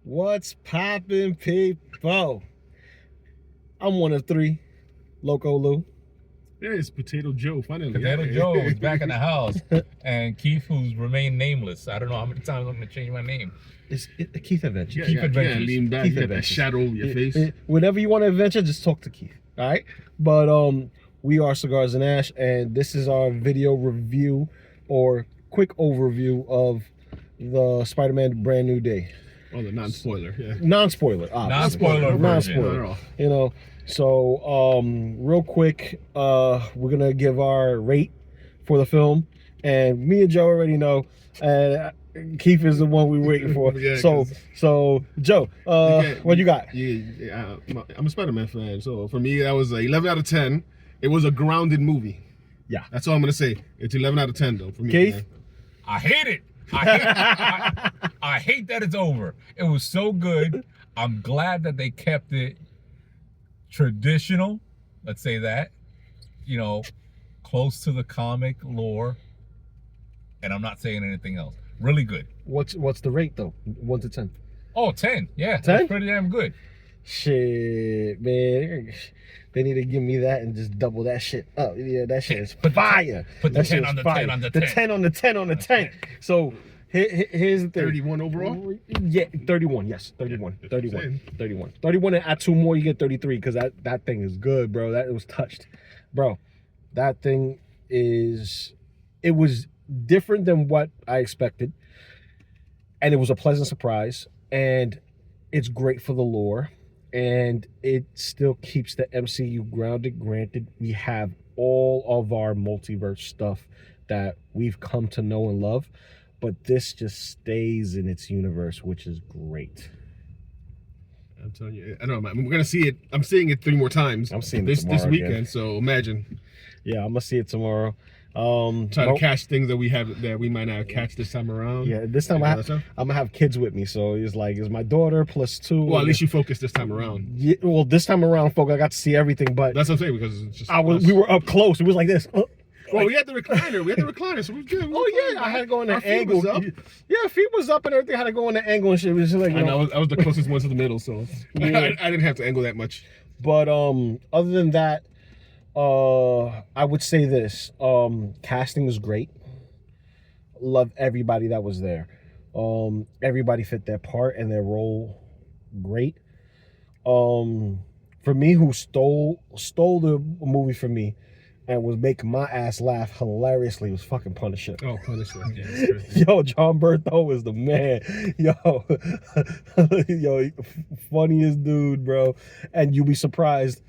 What's poppin', people? I'm one of three, Loco Lou. Yeah, it's Potato Joe, finally. Potato Joe is back in the house. And Keith, who's remained nameless. I don't know how many times I'm going to change my name. It's Keith Adventure. Keith Adventures. Yeah, lean back, Keith you got that Adventures. shadow over your face. Whenever you want to adventure, just talk to Keith. All right. But we are Cigars and Ash, and this is our video review or quick overview of the Spiderman Brand New Day. Oh, the non-spoiler, yeah. Non-spoiler. Non-spoiler version. Non-spoiler. You know. So real quick, we're gonna give our rate for the film, and me and Joe already know, and Keith is the one we're waiting for. Yeah, so Joe, what you got? Yeah, I'm a Spider-Man fan, so for me that was 11 out of 10. It was a grounded movie. Yeah, that's all I'm gonna say. It's 11 out of 10 though for me. Keith, man. I hate it. I hate that it's over. It was so good. I'm glad that they kept it traditional, let's say that, you know, close to the comic lore, and I'm not saying anything else. Really good. what's the rate though? 1 to 10. Oh, 10. Yeah, 10? that's pretty damn good. Shit, man. They need to give me that and just double that shit up. Yeah, that shit is fire. Put the That 10 shit on is the fire. 10 on the The 10. 10 on the 10 on the 10. So here's the thing. 31 overall? Yeah, 31. Yes, 31. 31. 31. 31 and add 2 more, you get 33 because that thing is good, bro. That it was touched. Bro, that thing it was different than what I expected. And it was a pleasant surprise. And it's great for the lore. And it still keeps the MCU grounded. Granted, we have all of our multiverse stuff that we've come to know and love, but this just stays in its universe, which is great. I'm telling you, I know, man. We're gonna see it. I'm seeing it 3 more times. I'm seeing it this tomorrow weekend. again. So imagine. Yeah, I'm gonna see it tomorrow. Try to catch things that we might not catch this time around. Yeah, this time I'm gonna have kids with me, so it's my daughter plus 2. Well, at least you focus this time around. Yeah, well, this time around, folk, I got to see everything, but That's what I'm saying, because it's just we were up close. It was like this. Well, we had the recliner. So we good. Oh yeah, I had to go in the Our feet angle. was up. Yeah, feet was up and everything. I had to go in the angle and shit. It was just like, I know, I was the closest one to the middle, so Yeah. I didn't have to angle that much. But other than that, I would say this: casting was great. Love everybody that was there. Everybody fit their part and their role great. For me, who stole the movie from me and was making my ass laugh hilariously was fucking Punisher. Oh, Punisher. Yeah, that's crazy. Yo, John Bertho is the man. Yo, funniest dude, bro. And you'll be surprised.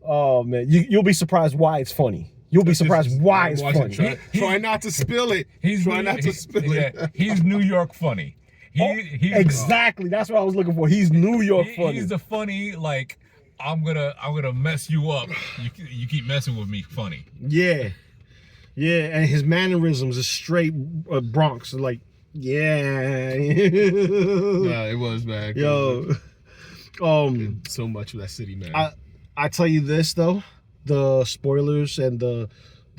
Oh man, you'll be surprised why it's funny. You'll be surprised why it's funny. Try not to spill it. Try not to spill it. He's New York funny. Exactly. That's what I was looking for. He's New York funny. He's the funny, like, I'm gonna mess you up. You keep messing with me funny. Yeah. Yeah, and his mannerisms is straight Bronx. Like, yeah. Yeah, it was, man. Yo. So much of that city, man. I tell you this though, the spoilers and the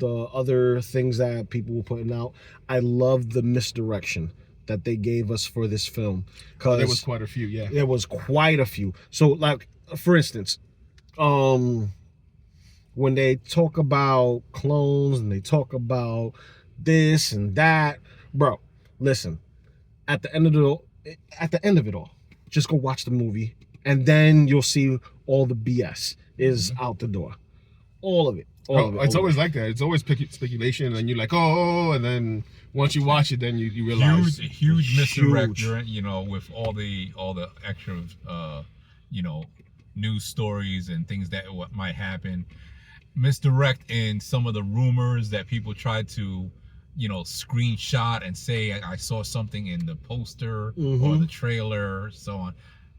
other things that people were putting out, I love the misdirection that they gave us for this film. Cause there was quite a few, yeah. There was quite a few. So like, for instance, when they talk about clones and they talk about this and that, bro, listen, at the end of it all, just go watch the movie and then you'll see all the BS is out the door. All of it. It's always like that. It's always speculation, and you're like, oh, and then once you watch it, then you realize huge misdirect, you know, with all the extra news stories and things that what might happen. Misdirect in some of the rumors that people tried to, screenshot and say I saw something in the poster or the trailer, so on.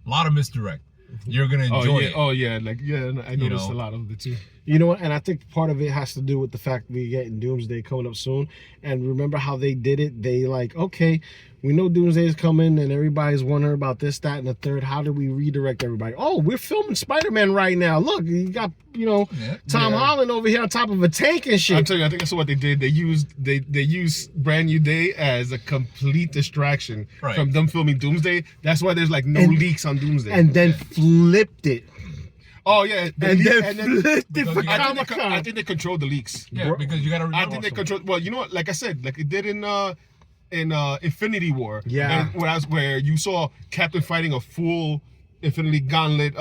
A lot of misdirect. You're gonna enjoy it. Oh yeah, I noticed a lot of the too. You know what? And I think part of it has to do with the fact we're getting Doomsday coming up soon. And remember how they did it? They like, okay, we know Doomsday is coming and everybody's wondering about this, that, and the third. How do we redirect everybody? Oh, we're filming Spider-Man right now. Look, you got, Tom Holland over here on top of a tank and shit. I'm telling you, I think that's what they did. They used Brand New Day as a complete distraction from them filming Doomsday. That's why there's like no leaks on Doomsday. And then flipped it. Oh yeah, and then flipped it for Comic-Con. I think they controlled the leaks. Yeah, because you got to remember. I think they controlled. Well, you know what? Like I said, like it did in Infinity War. Yeah. And where you saw Captain fighting a full Infinity Gauntlet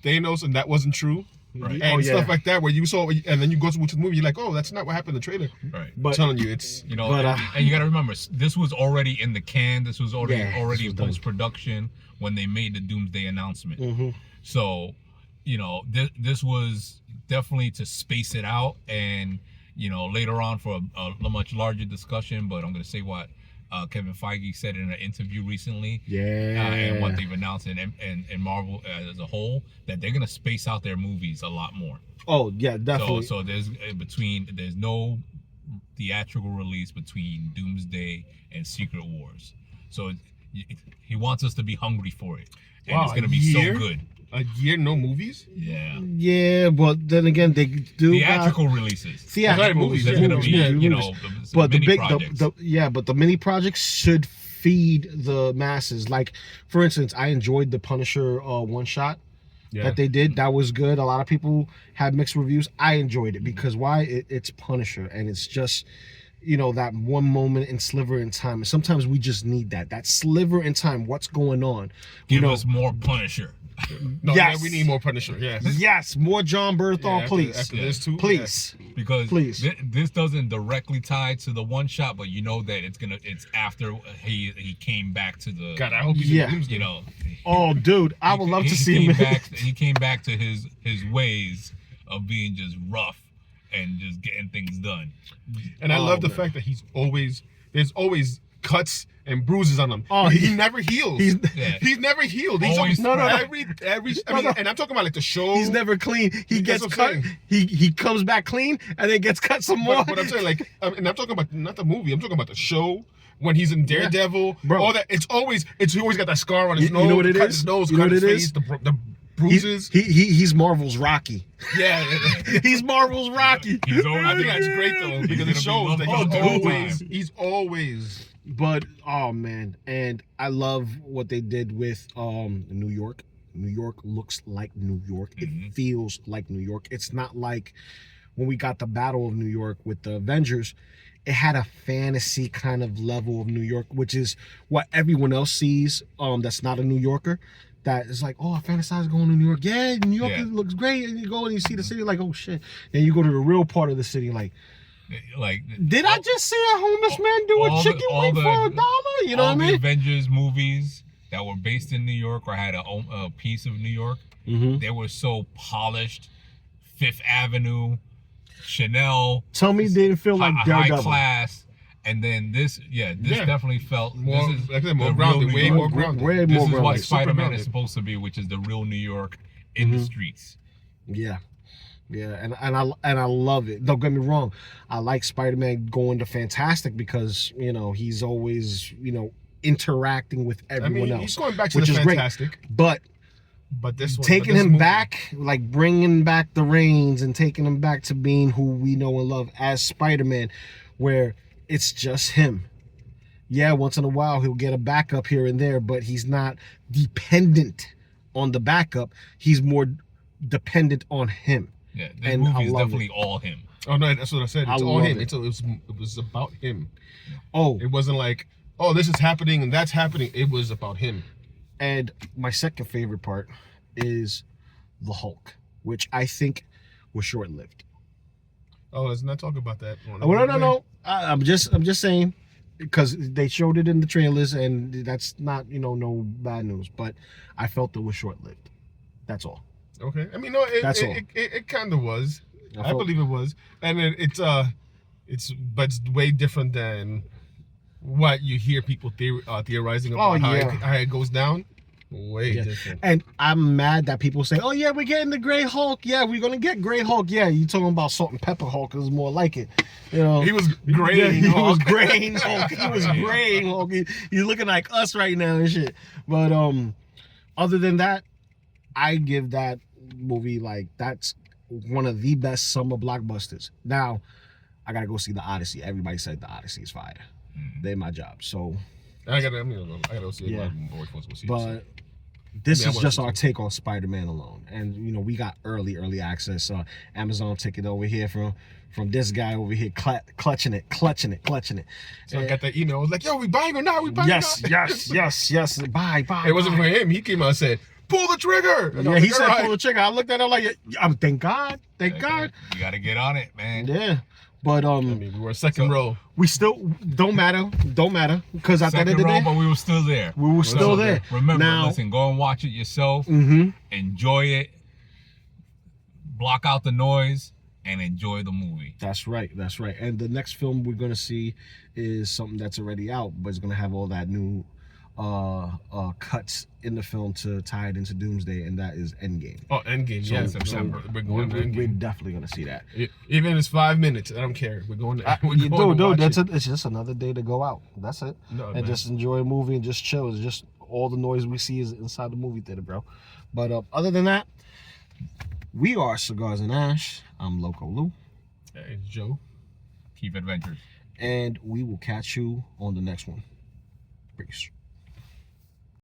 Thanos, and that wasn't true. Right. And stuff like that, where you saw, and then you go to the movie, you're like, oh, that's not what happened in the trailer. Right. But I'm telling you, it's and you got to remember, this was already in the can. This was already post production when they made the Doomsday announcement. Mm-hmm. So, this was definitely to space it out, and later on for a much larger discussion. But I'm gonna say what Kevin Feige said in an interview recently, and what they've announced in Marvel as a whole, that they're gonna space out their movies a lot more. Oh yeah, definitely. So there's no theatrical release between Doomsday and Secret Wars. So he wants us to be hungry for it, and it's gonna be so good. A year, no movies? Yeah. Yeah, but then again, they do theatrical releases. Theatrical movies. There's gonna be, but the big, projects. but the mini projects should feed the masses. Like, for instance, I enjoyed the Punisher one shot that they did. That was good. A lot of people had mixed reviews. I enjoyed it because why? It's Punisher, and it's just, that one moment and sliver in time. Sometimes we just need that sliver in time. What's going on? Give us more Punisher. No, yes, we need more Punisher. Yes, more John Berthal, please. After this too, please, because this doesn't directly tie to the one shot, but that it's after he came back to the. God, I hope he Oh, dude, I would love to see him. He came back to his ways of being just rough and just getting things done. And I love the fact that there's always cuts and bruises on him. Oh, he never heals. He's never healed. He's always every. And I'm talking about like the show. He's never clean. He gets cut. He comes back clean and then gets cut some more. But I'm saying and I'm talking about not the movie. I'm talking about the show when he's in Daredevil. Bro, all that. He always got that scar on his nose. You know what it is? His nose, cut his face, the bruises. He's Marvel's Rocky. Yeah, he's Marvel's Rocky. I think that's great though because it shows that he's always. But oh man, and I love what they did with New York. New York looks like New York. It feels like New York. It's not like when we got the Battle of New York with the Avengers. It had a fantasy kind of level of New York, which is what everyone else sees. That's not a New Yorker. That is like, oh, I fantasize going to New York. Yeah, New York looks great. And you go and you see the city, like, oh shit. And you go to the real part of the city, like, did I just see a homeless man do a chicken wing for $1? You know what I mean? All the Avengers movies that were based in New York or had a piece of New York, they were so polished. Fifth Avenue, Chanel. Tell me, they didn't feel like Daredevil. High class. And then this definitely felt more, this is more grounded, way more grounded. This is what Spider-Man is supposed to be, which is the real New York in the streets. Yeah. Yeah, and I love it. Don't get me wrong. I like Spider-Man going to Fantastic because, he's always, interacting with everyone else. He's going back to which the is Fantastic. Great. But this one, taking him back, like bringing back the reins and taking him back to being who we know and love as Spider-Man, where it's just him. Yeah, once in a while he'll get a backup here and there, but he's not dependent on the backup. He's more dependent on him. Yeah, this movie is definitely all him. Oh no, that's what I said. It's all him. It was about him. Oh, it wasn't like, oh, this is happening and that's happening. It was about him. And my second favorite part is the Hulk, which I think was short-lived. Oh, let's not talk about that. No. I'm just saying because they showed it in the trailers, and that's not no bad news. But I felt it was short-lived. That's all. Okay, I mean, no, it kind of was. I believe it was, and it's way different than what you hear people theorizing about how it goes down. Way different. And I'm mad that people say, "Oh yeah, we're getting the Gray Hulk. Yeah, we're gonna get Gray Hulk. Yeah, you talking about Salt and Pepper Hulk is more like it. You know, He was graying. He was graying Hulk. He was graying Hulk. He's looking like us right now and shit. But other than that, I give that movie like that's one of the best summer blockbusters. Now, I gotta go see the Odyssey. Everybody said the Odyssey is fire. They're my job, so. I gotta go see it. Yeah. My boys wants to see it. But this is just our take on Spider-Man alone, and you know we got early access. Amazon ticket over here from this guy over here clutching it. So I got that email. I was like, "Yo, we buying or not? We buying or not?" Yes. Buy. It wasn't for him. He came out and said, "Pull the trigger." And Yeah, I was he like, said "All right." pull the trigger. I looked at him like, thank God. You gotta get on it, man. Yeah, but I mean, we were second row. we still don't matter because at the end of the day, but we were still there. we were still there. Remember, Now, listen, go and watch it yourself. Mm-hmm. Enjoy it. Block out the noise and enjoy the movie. That's right. And the next film we're gonna see is something that's already out, but it's gonna have all that new cuts in the film to tie it into Doomsday, and that is Endgame. Oh, Endgame. So- Yeah, so September. We're going to We're Endgame. definitely gonna see that. Even if it's 5 minutes, I don't care. We're going to. We're going to watch it. It's just another day to go out. That's it. No, And man. just enjoy a movie and just chill. It's just all the noise we see is inside the movie theater, bro. But other than that, we are Cigars and Ash. I'm Loco Lou, Hey, it's Joe. Keep adventures. and we will catch you on the next one. Peace.